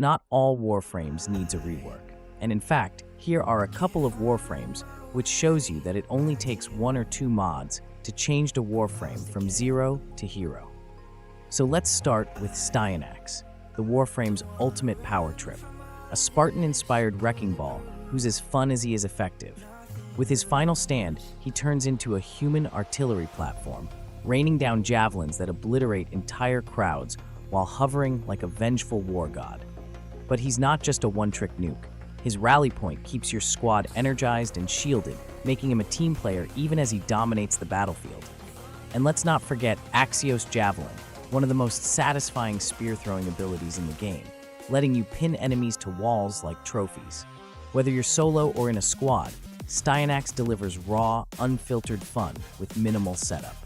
not all Warframes needs a rework. And in fact, here are a couple of Warframes which shows you that it only takes 1 or 2 mods to change a Warframe from 0 to hero. So let's start with Styanax, the Warframe's ultimate power trip, a Spartan-inspired wrecking ball who's as fun as he is effective. With his final stand, he turns into a human artillery platform, raining down javelins that obliterate entire crowds while hovering like a vengeful war god. But he's not just a one-trick nuke. His rally point keeps your squad energized and shielded, making him a team player even as he dominates the battlefield. And let's not forget Axios Javelin, one of the most satisfying spear-throwing abilities in the game, letting you pin enemies to walls like trophies. Whether you're solo or in a squad, Styanax delivers raw, unfiltered fun with minimal setup.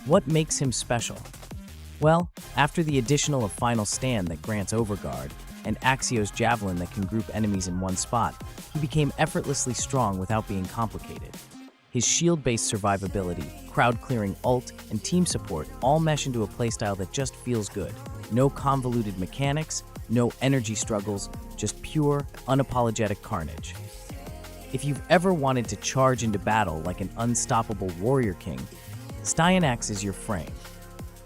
What makes him special? Well, after the additional of Final Stand that grants Overguard, and Axios Javelin that can group enemies in one spot, he became effortlessly strong without being complicated. His shield-based survivability, crowd-clearing ult, and team support all mesh into a playstyle that just feels good. No convoluted mechanics, no energy struggles, just pure, unapologetic carnage. If you've ever wanted to charge into battle like an unstoppable warrior king, Styanax is your frame.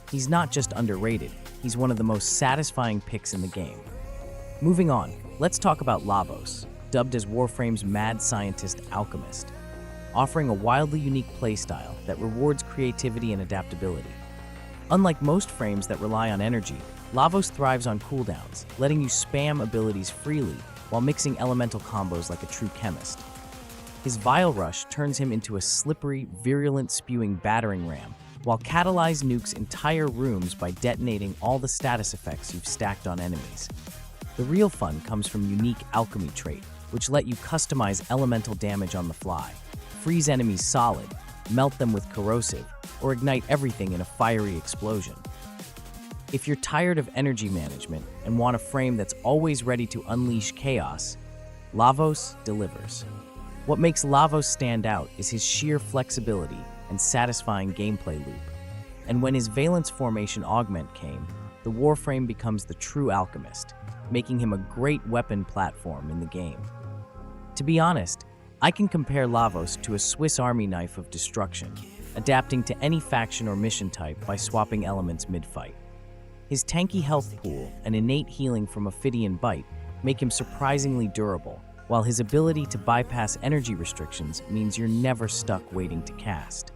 He's not just underrated, he's one of the most satisfying picks in the game. Moving on, let's talk about Lavos, dubbed as Warframe's mad scientist alchemist, offering a wildly unique playstyle that rewards creativity and adaptability. Unlike most frames that rely on energy, Lavos thrives on cooldowns, letting you spam abilities freely while mixing elemental combos like a true chemist. His Vile Rush turns him into a slippery, virulent spewing battering ram, while catalyze nukes entire rooms by detonating all the status effects you've stacked on enemies. The real fun comes from unique alchemy trait, which let you customize elemental damage on the fly, freeze enemies solid, melt them with corrosive, or ignite everything in a fiery explosion. If you're tired of energy management and want a frame that's always ready to unleash chaos, Lavos delivers. What makes Lavos stand out is his sheer flexibility and satisfying gameplay loop. And when his Valence Formation augment came, the Warframe becomes the true alchemist, making him a great weapon platform in the game. To be honest, I can compare Lavos to a Swiss Army knife of destruction, adapting to any faction or mission type by swapping elements mid-fight. His tanky health pool and innate healing from Ophidian Bite make him surprisingly durable, while his ability to bypass energy restrictions means you're never stuck waiting to cast.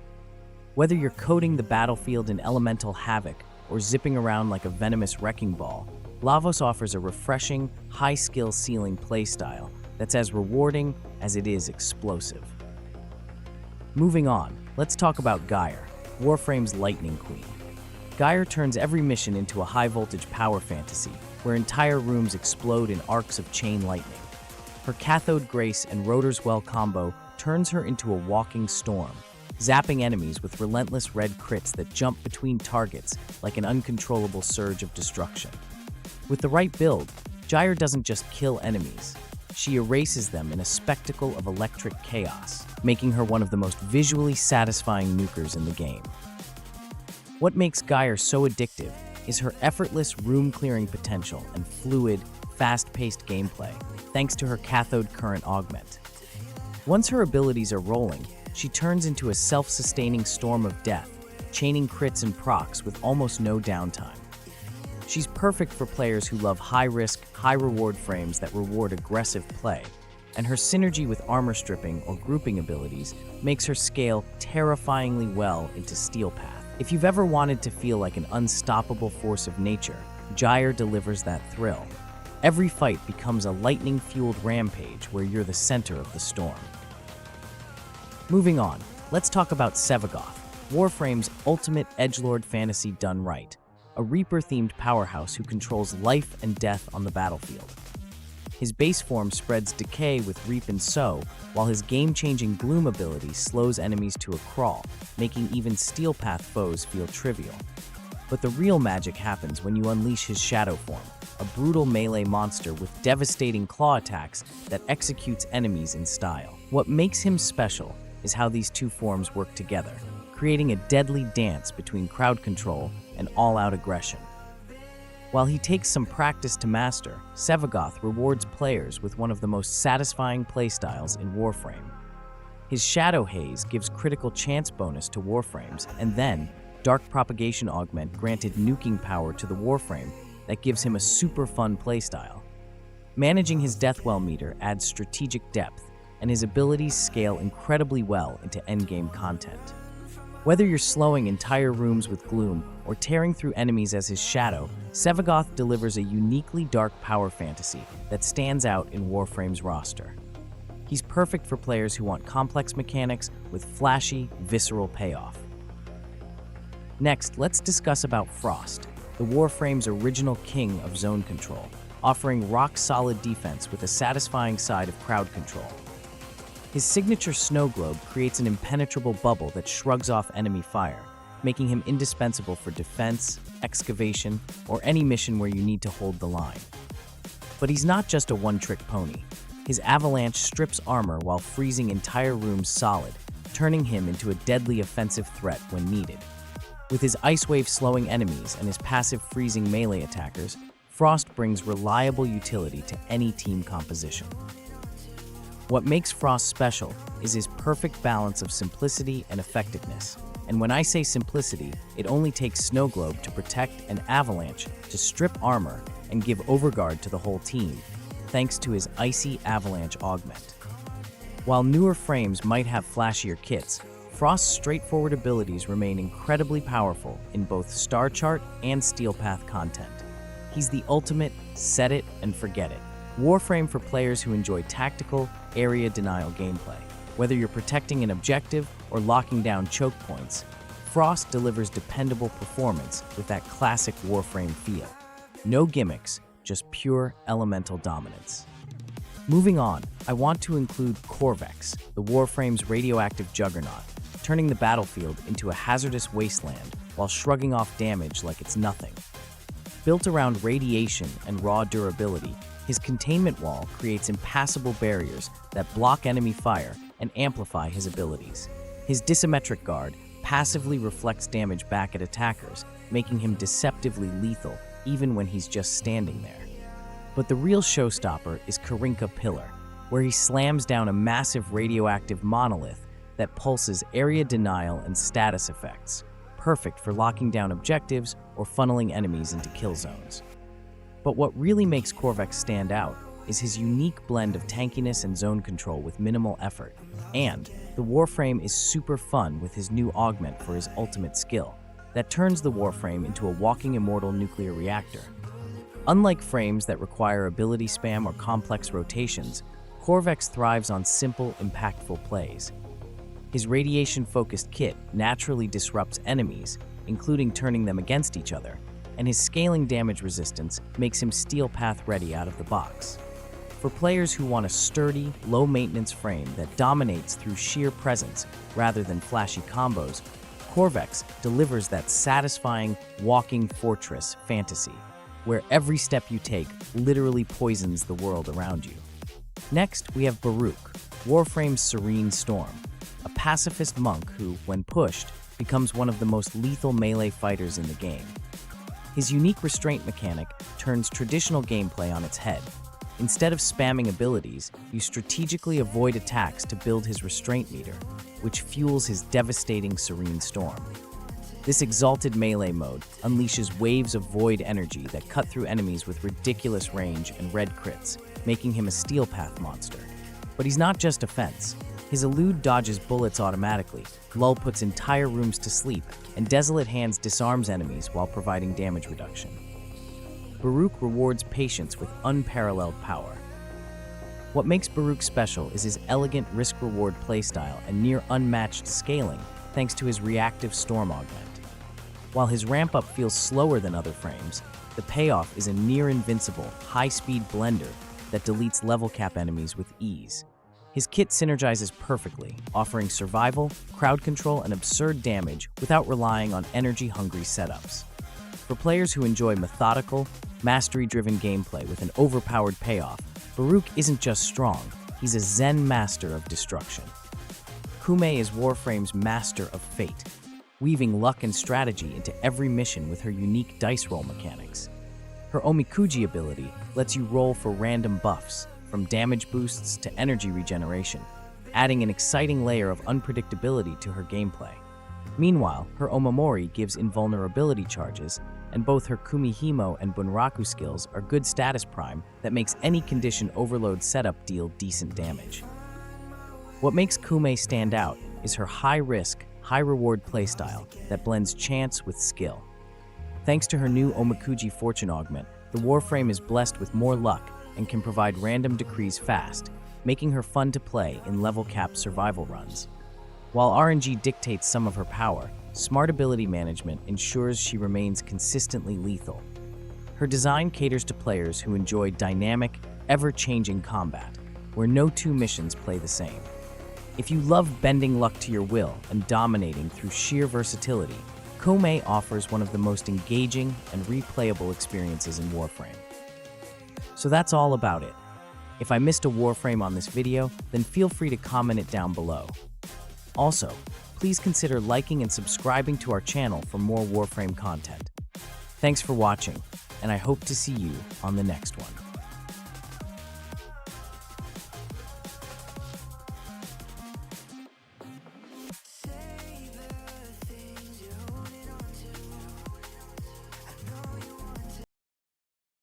Whether you're coating the battlefield in elemental havoc or zipping around like a venomous wrecking ball, Lavos offers a refreshing, high-skill ceiling playstyle that's as rewarding as it is explosive. Moving on, let's talk about Gyre, Warframe's Lightning Queen. Gyre turns every mission into a high-voltage power fantasy, where entire rooms explode in arcs of chain lightning. Her Cathode Grace and Rotor's Well combo turns her into a walking storm, zapping enemies with relentless red crits that jump between targets like an uncontrollable surge of destruction. With the right build, Gyre doesn't just kill enemies, she erases them in a spectacle of electric chaos, making her one of the most visually satisfying nukers in the game. What makes Gyre so addictive is her effortless room-clearing potential and fluid, fast-paced gameplay, thanks to her cathode current augment. Once her abilities are rolling, she turns into a self-sustaining storm of death, chaining crits and procs with almost no downtime. She's perfect for players who love high-risk, high-reward frames that reward aggressive play, and her synergy with armor stripping or grouping abilities makes her scale terrifyingly well into Steel Path. If you've ever wanted to feel like an unstoppable force of nature, Gyre delivers that thrill. Every fight becomes a lightning-fueled rampage where you're the center of the storm. Moving on, let's talk about Sevagoth, Warframe's ultimate edgelord fantasy done right, a Reaper-themed powerhouse who controls life and death on the battlefield. His base form spreads decay with Reap and Sow, while his game-changing Gloom ability slows enemies to a crawl, making even Steel Path foes feel trivial. But the real magic happens when you unleash his Shadow form, a brutal melee monster with devastating claw attacks that executes enemies in style. What makes him special is how these two forms work together, creating a deadly dance between crowd control and all-out aggression. While he takes some practice to master, Sevagoth rewards players with one of the most satisfying playstyles in Warframe. His Shadow Haze gives critical chance bonus to Warframes, and then Dark Propagation Augment granted nuking power to the Warframe that gives him a super fun playstyle. Managing his Deathwell meter adds strategic depth, and his abilities scale incredibly well into endgame content. Whether you're slowing entire rooms with gloom or tearing through enemies as his shadow, Sevagoth delivers a uniquely dark power fantasy that stands out in Warframe's roster. He's perfect for players who want complex mechanics with flashy, visceral payoff. Next, let's discuss about Frost, the Warframe's original king of zone control, offering rock-solid defense with a satisfying side of crowd control. His signature snow globe creates an impenetrable bubble that shrugs off enemy fire, making him indispensable for defense, excavation, or any mission where you need to hold the line. But he's not just a one-trick pony. His avalanche strips armor while freezing entire rooms solid, turning him into a deadly offensive threat when needed. With his ice wave slowing enemies and his passive freezing melee attackers, Frost brings reliable utility to any team composition. What makes Frost special is his perfect balance of simplicity and effectiveness. And when I say simplicity, it only takes Snow Globe to protect and Avalanche to strip armor and give overguard to the whole team, thanks to his Icy Avalanche Augment. While newer frames might have flashier kits, Frost's straightforward abilities remain incredibly powerful in both Star Chart and Steel Path content. He's the ultimate set it and forget it Warframe for players who enjoy tactical, area denial gameplay. Whether you're protecting an objective or locking down choke points, Frost delivers dependable performance with that classic Warframe feel. No gimmicks, just pure elemental dominance. Moving on, I want to include Corvex, the Warframe's radioactive juggernaut, turning the battlefield into a hazardous wasteland while shrugging off damage like it's nothing. Built around radiation and raw durability, his containment wall creates impassable barriers that block enemy fire and amplify his abilities. His Disymmetric Guard passively reflects damage back at attackers, making him deceptively lethal even when he's just standing there. But the real showstopper is Karinka Pillar, where he slams down a massive radioactive monolith that pulses area denial and status effects, perfect for locking down objectives or funneling enemies into kill zones. But what really makes Corvex stand out is his unique blend of tankiness and zone control with minimal effort. And the Warframe is super fun with his new augment for his ultimate skill that turns the Warframe into a walking immortal nuclear reactor. Unlike frames that require ability spam or complex rotations, Corvex thrives on simple, impactful plays. His radiation-focused kit naturally disrupts enemies, including turning them against each other, and his scaling damage resistance makes him Steel Path ready out of the box. For players who want a sturdy, low-maintenance frame that dominates through sheer presence rather than flashy combos, Corvex delivers that satisfying walking fortress fantasy, where every step you take literally poisons the world around you. Next, we have Baruch, Warframe's Serene Storm, a pacifist monk who, when pushed, becomes one of the most lethal melee fighters in the game. His unique restraint mechanic turns traditional gameplay on its head. Instead of spamming abilities, you strategically avoid attacks to build his restraint meter, which fuels his devastating Serene Storm. This exalted melee mode unleashes waves of void energy that cut through enemies with ridiculous range and red crits, making him a Steel Path monster. But he's not just offense. His elude dodges bullets automatically, Lull puts entire rooms to sleep, and Desolate Hands disarms enemies while providing damage reduction. Baruch rewards patience with unparalleled power. What makes Baruch special is his elegant risk-reward playstyle and near unmatched scaling thanks to his reactive storm augment. While his ramp-up feels slower than other frames, the payoff is a near-invincible, high-speed blender that deletes level cap enemies with ease. His kit synergizes perfectly, offering survival, crowd control, and absurd damage without relying on energy-hungry setups. For players who enjoy methodical, mastery-driven gameplay with an overpowered payoff, Baruch isn't just strong, he's a Zen master of destruction. Kume is Warframe's master of fate, weaving luck and strategy into every mission with her unique dice roll mechanics. Her Omikuji ability lets you roll for random buffs, from damage boosts to energy regeneration, adding an exciting layer of unpredictability to her gameplay. Meanwhile, her Omamori gives invulnerability charges, and both her Kumihimo and Bunraku skills are good status prime that makes any condition overload setup deal decent damage. What makes Kume stand out is her high-risk, high-reward playstyle that blends chance with skill. Thanks to her new Omikuji Fortune Augment, the Warframe is blessed with more luck and can provide random decrees fast, making her fun to play in level-capped survival runs. While RNG dictates some of her power, smart ability management ensures she remains consistently lethal. Her design caters to players who enjoy dynamic, ever-changing combat, where no two missions play the same. If you love bending luck to your will and dominating through sheer versatility, Kume offers one of the most engaging and replayable experiences in Warframe. So that's all about it. If I missed a Warframe on this video, then feel free to comment it down below. Also, please consider liking and subscribing to our channel for more Warframe content. Thanks for watching, and I hope to see you on the next one.